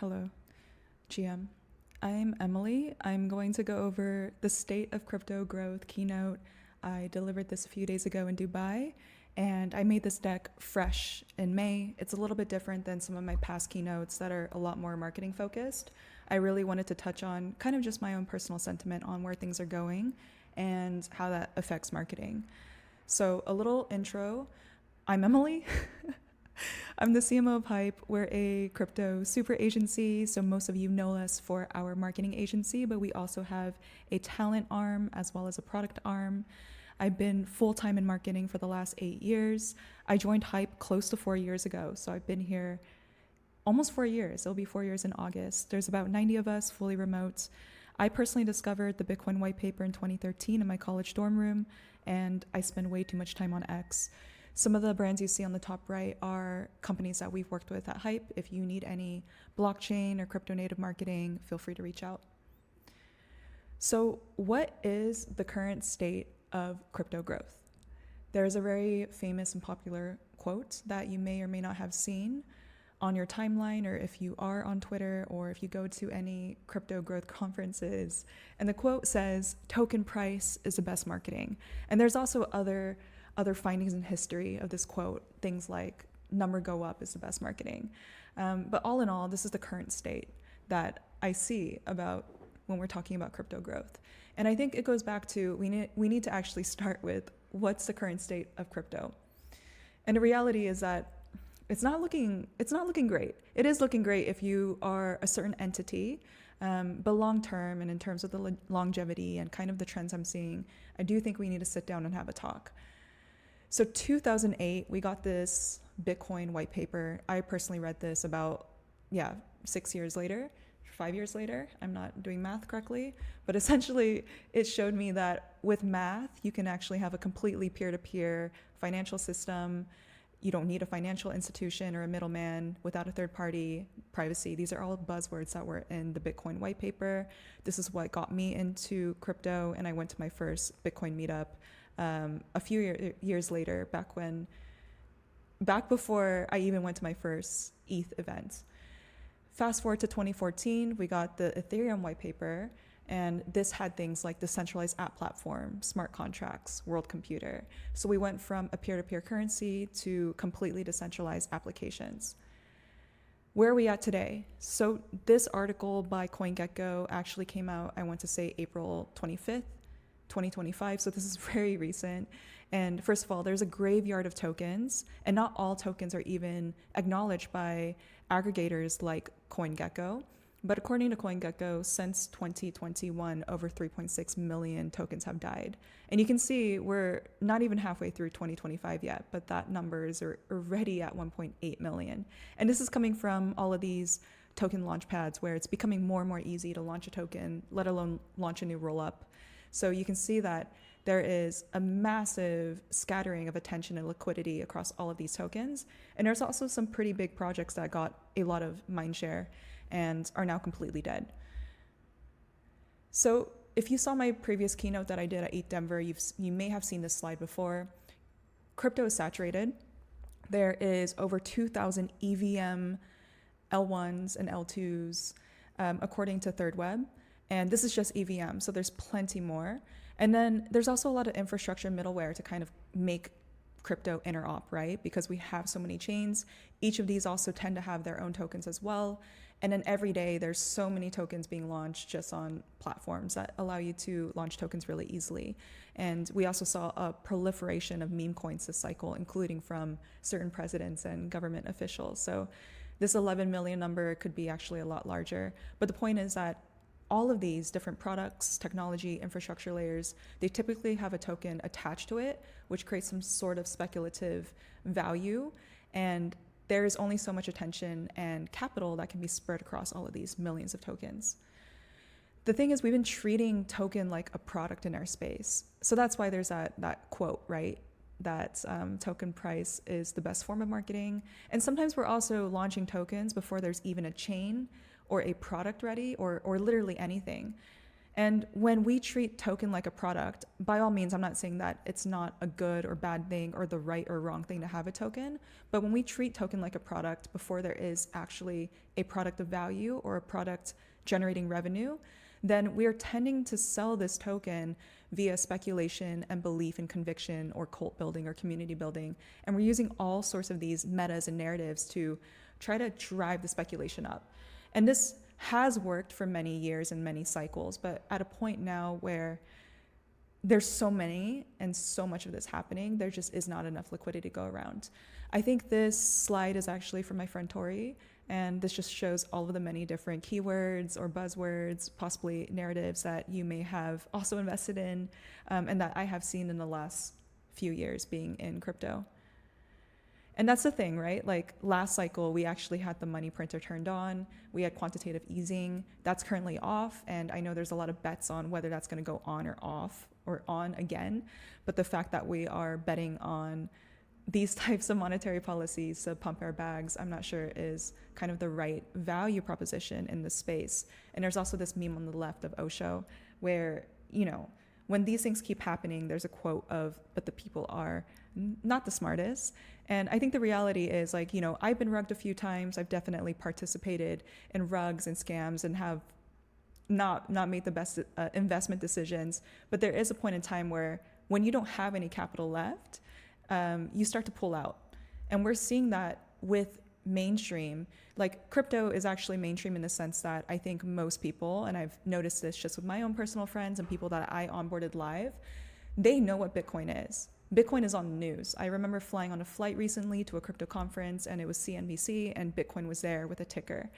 Hello, GM. I'm Emily. I'm going to go over the State of Crypto Growth keynote. I delivered this a few days ago in Dubai, and I made this deck fresh in May. It's a little bit different than some of my past keynotes that are a lot more marketing focused. I really wanted to touch on kind of just my own personal sentiment on where things are going and how that affects marketing. So, a little intro. I'm Emily. I'm the CMO of Hype. We're a crypto super agency, so most of you know us for our marketing agency, but we also have a talent arm as well as a product arm. I've been full-time in marketing for the last 8 years. I joined Hype close to 4 years ago, so I've been here almost 4 years. It'll be 4 years in August. There's about 90 of us, fully remote. I personally discovered the Bitcoin white paper in 2013 in my college dorm room, and I spend way too much time on X. Some of the brands you see on the top right are companies that we've worked with at Hype. If you need any blockchain or crypto native marketing, feel free to reach out. So, what is the current state of crypto growth? There's a very famous and popular quote that you may or may not have seen on your timeline, or if you are on Twitter, or if you go to any crypto growth conferences. And the quote says, "Token price is the best marketing." And there's also other findings in history of this quote, things like number go up is the best marketing. But all in all, this is the current state that I see about when we're talking about crypto growth. And I think it goes back to we need to actually start with what's the current state of crypto. And the reality is that it's not looking great. It is looking great if you are a certain entity, but long term and in terms of the longevity and kind of the trends I'm seeing, I do think we need to sit down and have a talk. So 2008, we got this Bitcoin white paper. I personally read this about, 6 years later, 5 years later. I'm not doing math correctly, but essentially it showed me that with math, you can actually have a completely peer-to-peer financial system. You don't need a financial institution or a middleman without a third party, privacy. These are all buzzwords that were in the Bitcoin white paper. This is what got me into crypto, and I went to my first Bitcoin meetup a few years later, back before I even went to my first ETH event. Fast forward to 2014, we got the Ethereum white paper, and this had things like decentralized app platform, smart contracts, world computer. So we went from a peer-to-peer currency to completely decentralized applications. Where are we at today? So this article by CoinGecko actually came out, I want to say April 25th, 2025, so this is very recent. And first of all, there's a graveyard of tokens, and not all tokens are even acknowledged by aggregators like CoinGecko. But according to CoinGecko, since 2021, over 3.6 million tokens have died. And you can see we're not even halfway through 2025 yet, but that numbers are already at 1.8 million. And this is coming from all of these token launch pads where it's becoming more and more easy to launch a token, let alone launch a new roll-up. So you can see that there is a massive scattering of attention and liquidity across all of these tokens. And there's also some pretty big projects that got a lot of mindshare and are now completely dead. So if you saw my previous keynote that I did at ETH Denver, you may have seen this slide before. Crypto is saturated. There is over 2,000 EVM L1s and L2s, according to Third Web. And this is just EVM, so there's plenty more. And then there's also a lot of infrastructure middleware to kind of make crypto interop, right? Because we have so many chains. Each of these also tend to have their own tokens as well. And then every day there's so many tokens being launched just on platforms that allow you to launch tokens really easily. And we also saw a proliferation of meme coins this cycle, including from certain presidents and government officials. So this 11 million number could be actually a lot larger. But the point is that all of these different products, technology, infrastructure layers, they typically have a token attached to it, which creates some sort of speculative value. And there is only so much attention and capital that can be spread across all of these millions of tokens. The thing is, we've been treating token like a product in our space. So that's why there's that quote, right? That token price is the best form of marketing. And sometimes we're also launching tokens before there's even a chain or a product ready or literally anything. And when we treat token like a product, by all means, I'm not saying that it's not a good or bad thing or the right or wrong thing to have a token, but when we treat token like a product before there is actually a product of value or a product generating revenue, then we are tending to sell this token via speculation and belief and conviction or cult building or community building. And we're using all sorts of these metas and narratives to try to drive the speculation up. And this has worked for many years and many cycles, but at a point now where there's so many and so much of this happening, there just is not enough liquidity to go around. I think this slide is actually from my friend Tori, and this just shows all of the many different keywords or buzzwords, possibly narratives that you may have also invested in, and that I have seen in the last few years being in crypto. And that's the thing, right? Like last cycle, we actually had the money printer turned on. We had quantitative easing. That's currently off. And I know there's a lot of bets on whether that's going to go on or off or on again. But the fact that we are betting on these types of monetary policies to pump our bags, I'm not sure is kind of the right value proposition in this space. And there's also this meme on the left of Osho where, you know, when these things keep happening, there's a quote of, but the people are not the smartest. And I think the reality is, like, you know, I've been rugged a few times. I've definitely participated in rugs and scams and have not made the best investment decisions. But there is a point in time where when you don't have any capital left, you start to pull out. And we're seeing that with mainstream. Like crypto is actually mainstream in the sense that I think most people, and I've noticed this just with my own personal friends and people that I onboarded live, they know what Bitcoin is. Bitcoin is on the news. I remember flying on a flight recently to a crypto conference and it was CNBC and Bitcoin was there with a ticker.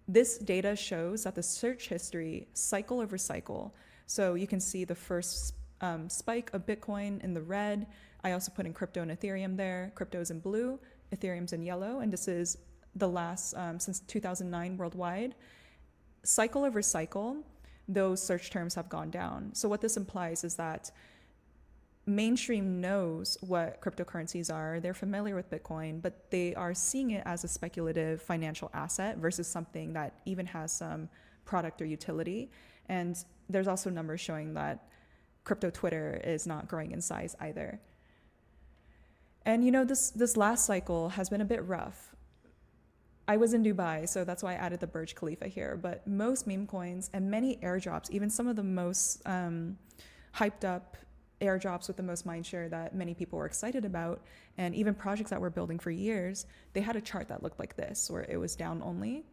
This data shows that the search history cycle over cycle. So you can see the first spike of Bitcoin in the red. I also put in crypto and Ethereum there. Crypto is in blue, Ethereum's in yellow, and this is the last since 2009 worldwide. Cycle over cycle, those search terms have gone down. So what this implies is that mainstream knows what cryptocurrencies are. They're familiar with Bitcoin, but they are seeing it as a speculative financial asset versus something that even has some product or utility. And there's also numbers showing that crypto Twitter is not growing in size either. And you know, this last cycle has been a bit rough. I was in Dubai, so that's why I added the Burj Khalifa here. But most meme coins and many airdrops, even some of the most hyped up airdrops with the most mindshare that many people were excited about, and even projects that were building for years, they had a chart that looked like this, where it was down only.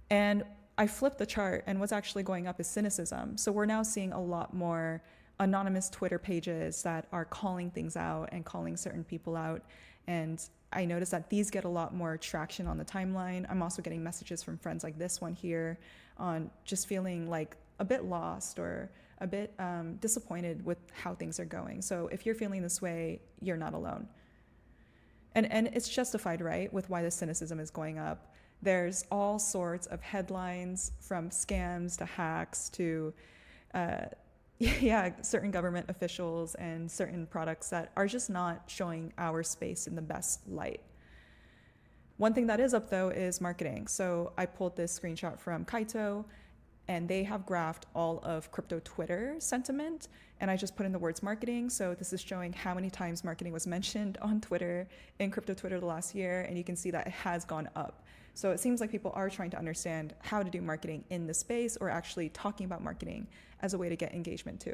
And I flipped the chart, and what's actually going up is cynicism. So we're now seeing a lot more anonymous Twitter pages that are calling things out and calling certain people out. And I noticed that these get a lot more traction on the timeline. I'm also getting messages from friends like this one here on just feeling like a bit lost or a bit disappointed with how things are going. So if you're feeling this way, you're not alone. And it's justified, right, with why the cynicism is going up. There's all sorts of headlines, from scams to hacks to certain government officials and certain products that are just not showing our space in the best light. One thing that is up though is marketing. So I pulled this screenshot from Keynote, and they have graphed all of crypto Twitter sentiment, and I just put in the words marketing. So this is showing how many times marketing was mentioned on Twitter, in crypto Twitter the last year, and you can see that it has gone up. So it seems like people are trying to understand how to do marketing in the space, or actually talking about marketing as a way to get engagement too.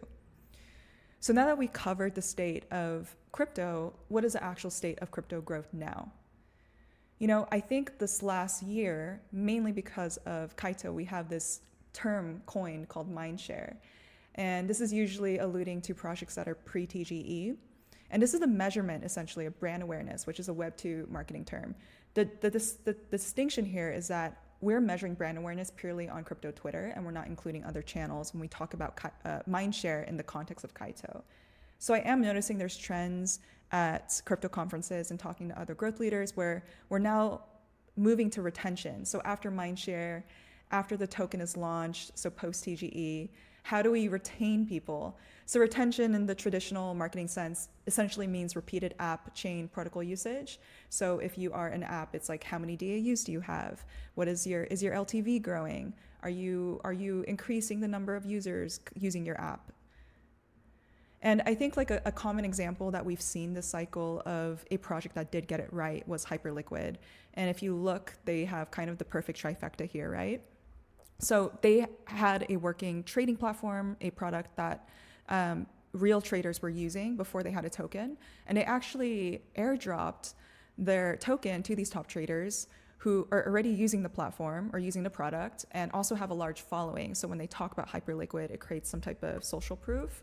So now that we covered the state of crypto, what is the actual state of crypto growth now? You know, I think this last year, mainly because of Keynote, we have this term coined called mindshare. And this is usually alluding to projects that are pre-TGE. And this is the measurement, essentially, of brand awareness, which is a Web2 marketing term. The distinction here is that we're measuring brand awareness purely on crypto Twitter, and we're not including other channels when we talk about mindshare in the context of Keynote. So I am noticing there's trends at crypto conferences and talking to other growth leaders where we're now moving to retention. So after mindshare, after the token is launched, so post TGE, how do we retain people? So retention in the traditional marketing sense essentially means repeated app chain protocol usage. So if you are an app, it's like, how many DAUs do you have? What is your LTV growing? Are you increasing the number of users using your app? And I think like a common example that we've seen this cycle of a project that did get it right was Hyperliquid. And if you look, they have kind of the perfect trifecta here, right? So they had a working trading platform, a product that real traders were using before they had a token. And they actually airdropped their token to these top traders who are already using the platform or using the product and also have a large following. So when they talk about Hyperliquid, it creates some type of social proof.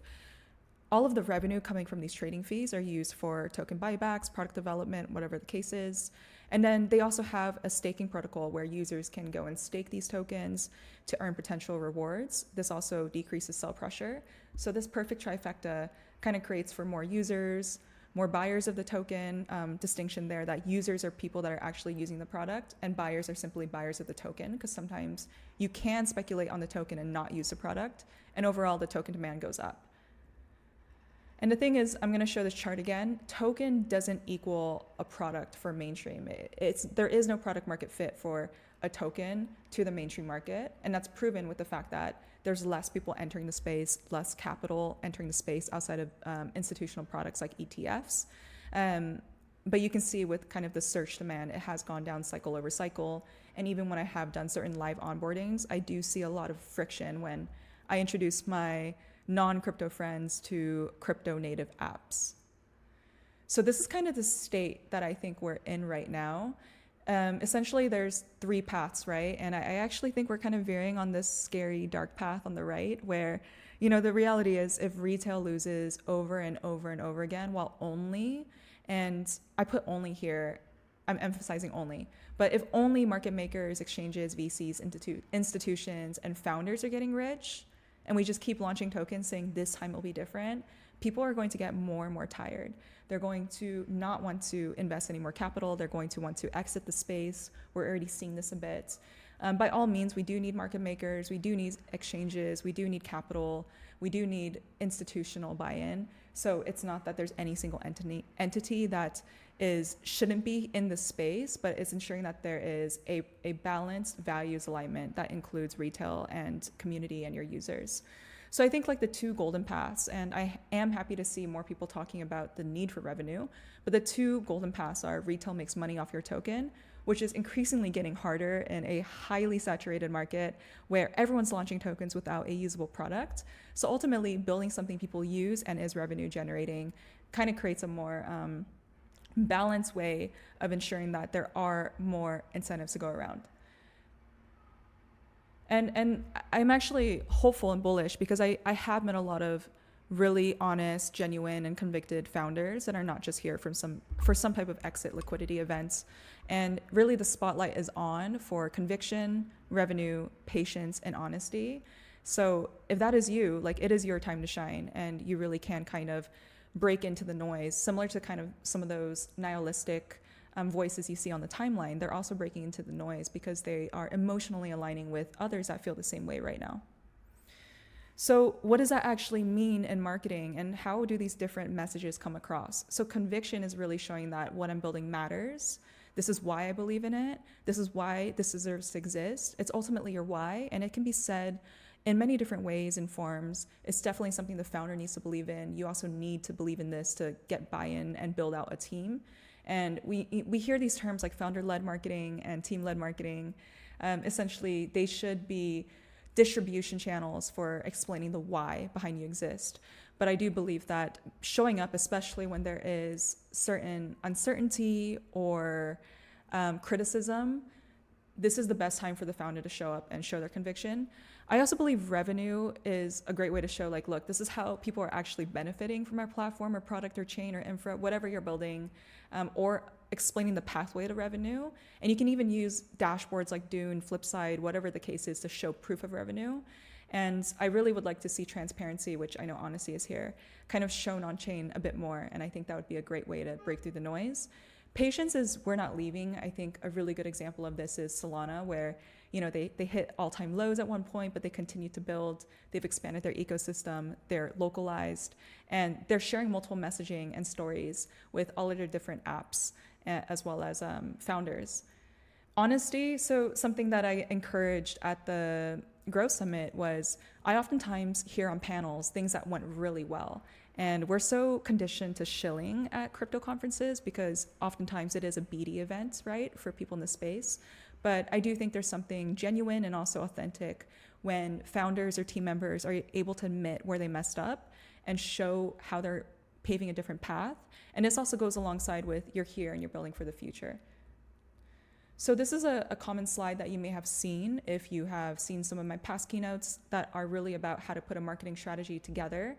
All of the revenue coming from these trading fees are used for token buybacks, product development, whatever the case is. And then they also have a staking protocol where users can go and stake these tokens to earn potential rewards. This also decreases sell pressure. So this perfect trifecta kind of creates for more users, more buyers of the token, distinction there that users are people that are actually using the product and buyers are simply buyers of the token, because sometimes you can speculate on the token and not use the product. And overall, the token demand goes up. And the thing is, I'm going to show this chart again. Token doesn't equal a product for mainstream. There is no product market fit for a token to the mainstream market. And that's proven with the fact that there's less people entering the space, less capital entering the space outside of institutional products like ETFs. But you can see with kind of the search demand, it has gone down cycle over cycle. And even when I have done certain live onboardings, I do see a lot of friction when I introduce my non-crypto friends to crypto native apps. So this is kind of the state that I think we're in right now. Essentially, there's three paths, right? And I actually think we're kind of veering on this scary dark path on the right where, the reality is if retail loses over and over and over again while only, and I put only here, I'm emphasizing only, but if only market makers, exchanges, VCs, institutions, and founders are getting rich, and we just keep launching tokens saying this time will be different, people are going to get more and more tired. They're going to not want to invest any more capital. They're going to want to exit the space. We're already seeing this a bit. By all means, we do need market makers. We do need exchanges. We do need capital. We do need institutional buy-in. So it's not that there's any single entity that shouldn't be in the space, but it's ensuring that there is a balanced values alignment that includes retail and community and your users. So I think like the two golden paths, and I am happy to see more people talking about the need for revenue, but the two golden paths are retail makes money off your token, which is increasingly getting harder in a highly saturated market where everyone's launching tokens without a usable product. So ultimately, building something people use and is revenue generating kind of creates a more balanced way of ensuring that there are more incentives to go around. And I'm actually hopeful and bullish because I have met a lot of really honest, genuine, and convicted founders that are not just here for some type of exit liquidity events. And really the spotlight is on for conviction, revenue, patience, and honesty. So if that is you, like it is your time to shine, and you really can kind of break into the noise, similar to kind of some of those nihilistic voices you see on the timeline. They're also breaking into the noise because they are emotionally aligning with others that feel the same way right now. So what does that actually mean in marketing, and how do these different messages come across? So conviction is really showing that what I'm building matters. This is why I believe in it. This is why this deserves to exist. It's ultimately your why, and it can be said in many different ways and forms. It's definitely something the founder needs to believe in. You also need to believe in this to get buy-in and build out a team. And we hear these terms like founder-led marketing and team-led marketing. Essentially, they should be distribution channels for explaining the why behind you exist. But I do believe that showing up, especially when there is certain uncertainty or criticism, this is the best time for the founder to show up and show their conviction. I also believe revenue is a great way to show, like, look, this is how people are actually benefiting from our platform or product or chain or infra, whatever you're building, or explaining the pathway to revenue. And you can even use dashboards like Dune, Flipside, whatever the case is, to show proof of revenue. And I really would like to see transparency, which I know honesty is here, kind of shown on chain a bit more. And I think that would be a great way to break through the noise. Patience is we're not leaving. I think a really good example of this is Solana, where they hit all-time lows at one point, but they continue to build. They've expanded their ecosystem. They're localized, and they're sharing multiple messaging and stories with all of their different apps, as well as founders. Honesty. So something that I encouraged at the Growth Summit was I oftentimes hear on panels things that went really well. And we're so conditioned to shilling at crypto conferences because oftentimes it is a BD event, right, for people in the space. But I do think there's something genuine and also authentic when founders or team members are able to admit where they messed up and show how they're paving a different path. And this also goes alongside with you're here and you're building for the future. So this is a common slide that you may have seen if you have seen some of my past keynotes that are really about how to put a marketing strategy together.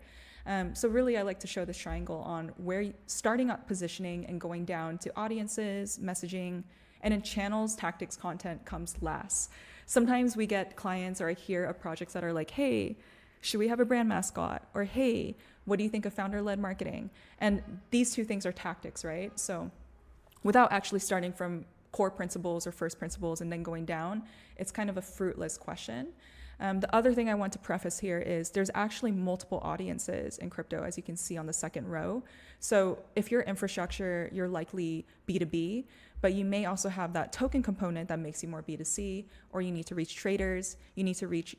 So really, I like to show this triangle on where starting up positioning and going down to audiences, messaging, and in channels, tactics, content comes last. Sometimes we get clients or I hear of projects that are like, hey, should we have a brand mascot? Or hey, what do you think of founder-led marketing? And these two things are tactics, right? So without actually starting from core principles or first principles and then going down, it's kind of a fruitless question. The other thing I want to preface here is there's actually multiple audiences in crypto, as you can see on the second row. So if you're infrastructure, you're likely B2B, but you may also have that token component that makes you more B2C, or you need to reach traders, you need to reach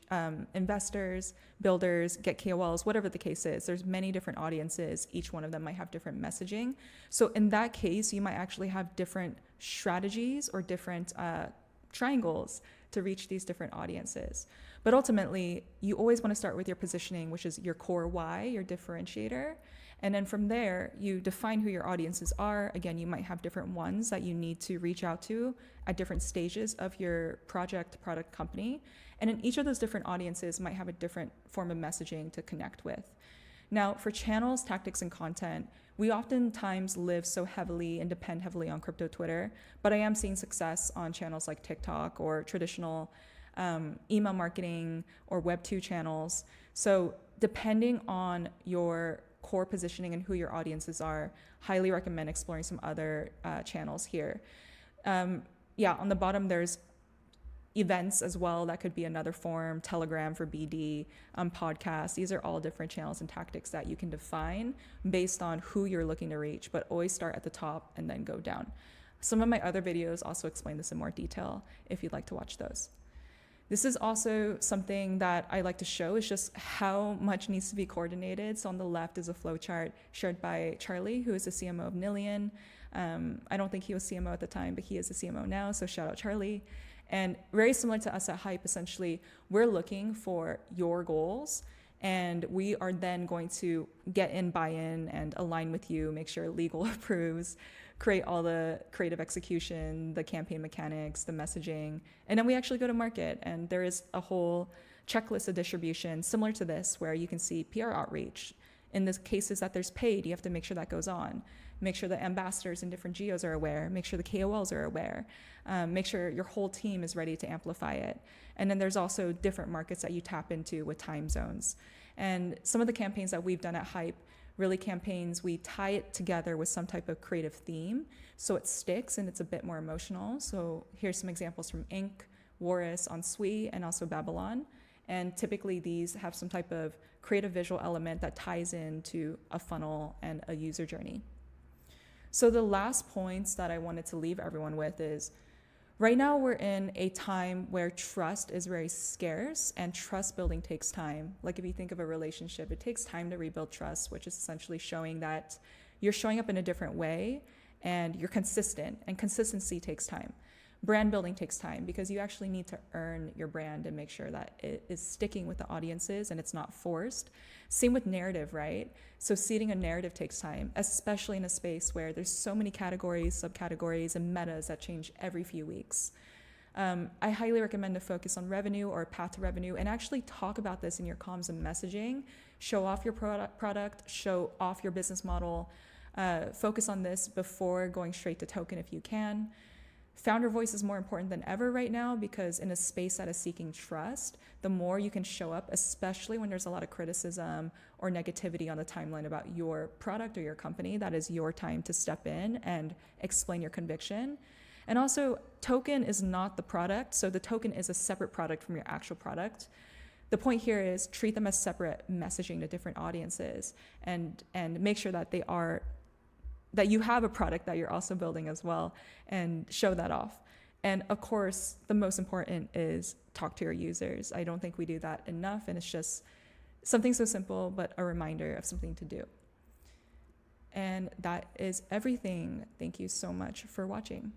investors, builders, get KOLs, whatever the case is. There's many different audiences. Each one of them might have different messaging. So in that case, you might actually have different strategies or different triangles to reach these different audiences. But ultimately, you always want to start with your positioning, which is your core why, your differentiator. And then from there, you define who your audiences are. Again, you might have different ones that you need to reach out to at different stages of your project, product, company. And in each of those different audiences might have a different form of messaging to connect with. Now, for channels, tactics, and content, we oftentimes live so heavily and depend heavily on crypto Twitter, but I am seeing success on channels like TikTok or traditional email marketing or Web2 channels. So depending on your core positioning and who your audiences are, highly recommend exploring some other channels here. On the bottom, there's events as well. That could be another form, Telegram for BD, podcasts. These are all different channels and tactics that you can define based on who you're looking to reach, but always start at the top and then go down. Some of my other videos also explain this in more detail if you'd like to watch those. This is also something that I like to show is just how much needs to be coordinated. So on the left is a flowchart shared by Charlie, who is the CMO of Nillion. I don't think he was CMO at the time, but he is the CMO now. So shout out Charlie. And very similar to us at Hype, essentially, we're looking for your goals, and we are then going to get in buy-in and align with you, make sure legal approves, create all the creative execution, the campaign mechanics, the messaging, and then we actually go to market. And there is a whole checklist of distribution similar to this where you can see PR outreach. In the cases that there's paid, you have to make sure that goes on. Make sure the ambassadors in different geos are aware. Make sure the KOLs are aware. Make sure your whole team is ready to amplify it. And then there's also different markets that you tap into with time zones. And some of the campaigns that we've done at Hype, really campaigns, we tie it together with some type of creative theme so it sticks and it's a bit more emotional. So here's some examples from Inc., Warris, Ensui, and also Babylon. And typically these have some type of creative visual element that ties into a funnel and a user journey. So the last points that I wanted to leave everyone with is, right now we're in a time where trust is very scarce and trust building takes time. Like if you think of a relationship, it takes time to rebuild trust, which is essentially showing that you're showing up in a different way and you're consistent, and consistency takes time. Brand building takes time because you actually need to earn your brand and make sure that it is sticking with the audiences and it's not forced. Same with narrative, right? So seeding a narrative takes time, especially in a space where there's so many categories, subcategories, and metas that change every few weeks. I highly recommend to focus on revenue or path to revenue and actually talk about this in your comms and messaging. Show off your product, show off your business model. Focus on this before going straight to token if you can. Founder voice is more important than ever right now, because in a space that is seeking trust, the more you can show up, especially when there's a lot of criticism or negativity on the timeline about your product or your company, that is your time to step in and explain your conviction. And also, token is not the product, so the token is a separate product from your actual product. The point here is treat them as separate messaging to different audiences, and make sure that that you have a product that you're also building as well, and show that off. And of course, the most important is talk to your users. I don't think we do that enough, and it's just something so simple, but a reminder of something to do. And that is everything. Thank you so much for watching.